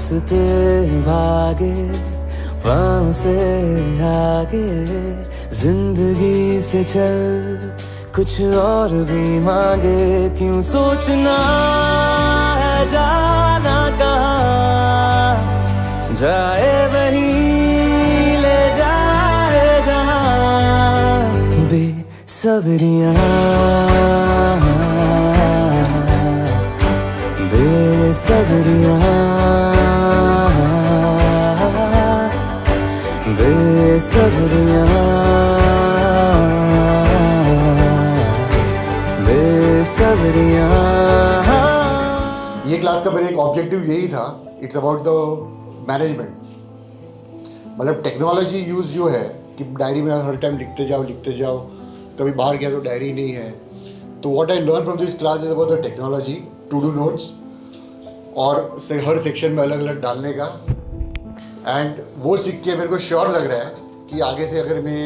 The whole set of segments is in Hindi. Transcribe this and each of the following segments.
रास्ते भागे वहाँ से आगे, जिंदगी से चल कुछ और भी मांगे। क्यों सोचना है जाना कहाँ, जाए वहीं ले जाए जहाँ। बेसब्रियाँ बेसब्रियाँ बेसब्रियाँ बेसब्रियाँ। ये क्लास का मेरा एक ऑब्जेक्टिव यही था, इट्स अबाउट द मैनेजमेंट। मतलब टेक्नोलॉजी यूज़ जो है कि डायरी में हर टाइम लिखते जाओ, कभी बाहर गया तो डायरी नहीं है। तो what I learn from this class is about the technology, to do notes और हर सेक्शन में अलग अलग डालने का। एंड वो सीख के मेरे को श्योर लग रहा है कि आगे से अगर मैं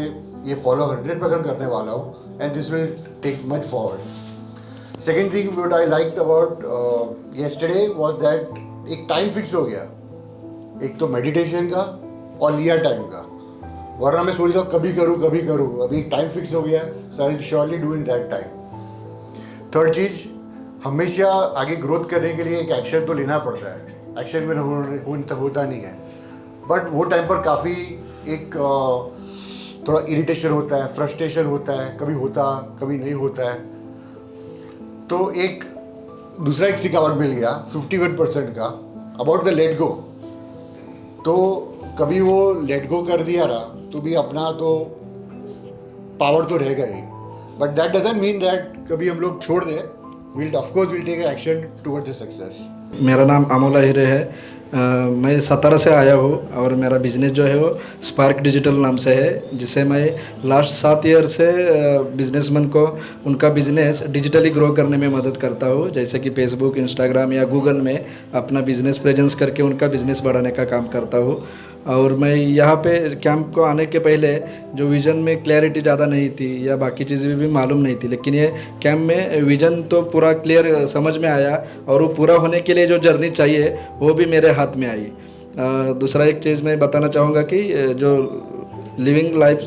ये फॉलो 100% करने वाला हूँ, and this will take much forward. Second thing what I like about yesterday was that एक टाइम फिक्स हो गया, एक तो मेडिटेशन का और लिया टाइम का। वरना मैं सोच रहा हूँ कभी करूँ, अभी एक टाइम फिक्स हो गया, so I will surely do in that time. Third चीज़, हमेशा आगे ग्रोथ करने के लिए एक एक्शन तो लेना पड़ता है, एक्शन में होता नहीं है, बट वो टाइम पर काफ़ी एक थोड़ा इरिटेशन होता है, फ्रस्ट्रेशन होता है, कभी नहीं होता है। तो एक दूसरा एक सिखावट मिल गया 51% का अबाउट द लेट गो। तो कभी वो लेट गो कर दिया ना तो भी अपना तो पावर तो रहेगा ही, but that doesn't mean that कभी हम लोग छोड़ दें। Will of course will take action towards the success. मेरा नाम अमोला हिरे है। मैं सतारा से आया हूँ और मेरा बिज़नेस जो है वो स्पार्क डिजिटल नाम से है, जिसे मैं लास्ट 7 ईयर से बिजनेसमैन को उनका बिज़नेस डिजिटली ग्रो करने में मदद करता हूँ। जैसे कि फेसबुक, इंस्टाग्राम या गूगल में अपना बिज़नेस प्रेजेंस करके उनका बिज़नेस बढ़ाने का काम करता हूँ। और मैं यहाँ पे कैंप को आने के पहले जो विज़न में क्लैरिटी ज़्यादा नहीं थी या बाकी चीज़ें भी मालूम नहीं थी, लेकिन ये कैंप में विज़न तो पूरा क्लियर समझ में आया और वो पूरा होने के लिए जो जर्नी चाहिए वो भी मेरे हाथ में आई। दूसरा एक चीज़ मैं बताना चाहूँगा कि जो लिविंग लाइफ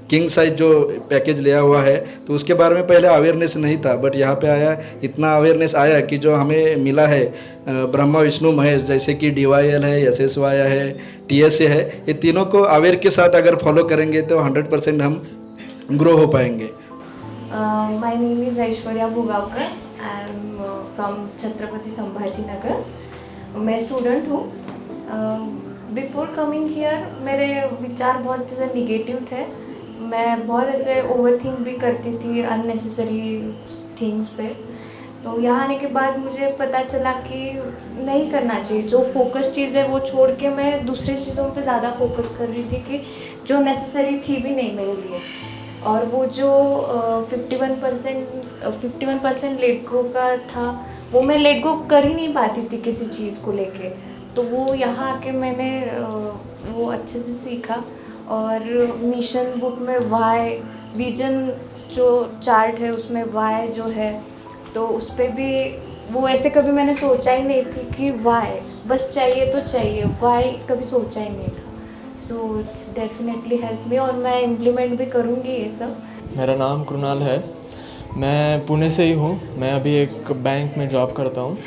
किंग साइज जो पैकेज लिया हुआ है तो उसके बारे में पहले अवेयरनेस नहीं था, बट यहाँ पे आया इतना अवेयरनेस आया कि जो हमें मिला है ब्रह्मा विष्णु महेश, जैसे कि DYL है, SSY है, TSA है, ये तीनों को अवेयर के साथ अगर फॉलो करेंगे तो 100% हम ग्रो हो पाएंगे। My name is Aishwarya Bhugavkar, I am from Chhatrapati Sambhaji Nagar. मैं स्टूडेंट हूँ। बिफोर कमिंग हियर मेरे विचार बहुत ऐसे निगेटिव थे। मैं बहुत ऐसे ओवरथिंक भी करती थी अननेसेसरी थिंग्स पे। तो यहाँ आने के बाद मुझे पता चला कि नहीं करना चाहिए, जो फोकस चीज़ है वो छोड़ के मैं दूसरी चीज़ों पे ज़्यादा फोकस कर रही थी कि जो नेसेसरी थी भी नहीं मेरे लिए। और वो जो 51% लेट गो का था वो मैं लेट गो कर ही नहीं पाती थी किसी चीज़ को लेके। तो वो यहाँ आके मैंने वो अच्छे से सीखा। और मिशन बुक में वाई विजन जो चार्ट है उसमें वाई जो है तो उस पर भी वो ऐसे कभी मैंने सोचा ही नहीं थी कि वाई बस चाहिए तो चाहिए, वाई कभी सोचा ही नहीं था। So it's definitely help me और मैं इम्प्लीमेंट भी करूँगी ये सब। मेरा नाम कृणाल है, मैं पुणे से ही हूँ। मैं अभी एक बैंक में जॉब करता हूँ।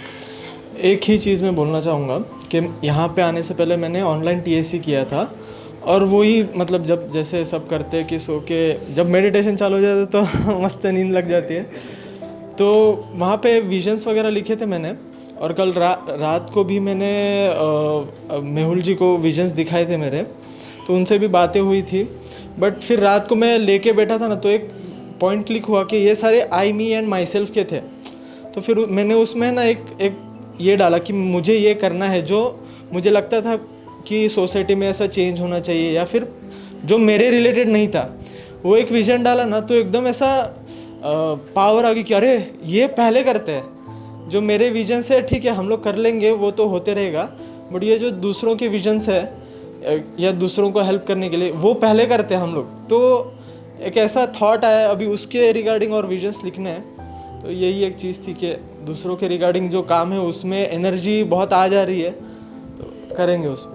एक ही चीज़ मैं बोलना चाहूँगा कि यहाँ पे आने से पहले मैंने ऑनलाइन TSC किया था और वही मतलब जब जैसे सब करते हैं कि सो के जब मेडिटेशन चालू हो जाता है तो मस्त नींद लग जाती है। तो वहाँ पे विजन्स वगैरह लिखे थे मैंने और कल रात को भी मैंने मेहुल जी को विजन्स दिखाए थे मेरे, तो उनसे भी बातें हुई थी। बट फिर रात को मैं लेके बैठा था ना तो एक पॉइंट क्लिक हुआ कि ये सारे आई मी एंड माई सेल्फ के थे। तो फिर मैंने उसमें ना एक ये डाला कि मुझे ये करना है जो मुझे लगता था कि सोसाइटी में ऐसा चेंज होना चाहिए या फिर जो मेरे रिलेटेड नहीं था, वो एक विज़न डाला ना तो एकदम ऐसा पावर आ गई कि अरे ये पहले करते हैं। जो मेरे विजन से ठीक है हम लोग कर लेंगे वो तो होते रहेगा, बट ये जो दूसरों के विजन्स है या दूसरों को हेल्प करने के लिए वो पहले करते हैं हम लोग। तो एक ऐसा थॉट आया अभी उसके रिगार्डिंग और विजन्स लिखने हैं। तो यही एक चीज़ थी कि दूसरों के रिगार्डिंग जो काम है उसमें एनर्जी बहुत आ जा रही है, करेंगे उस पर।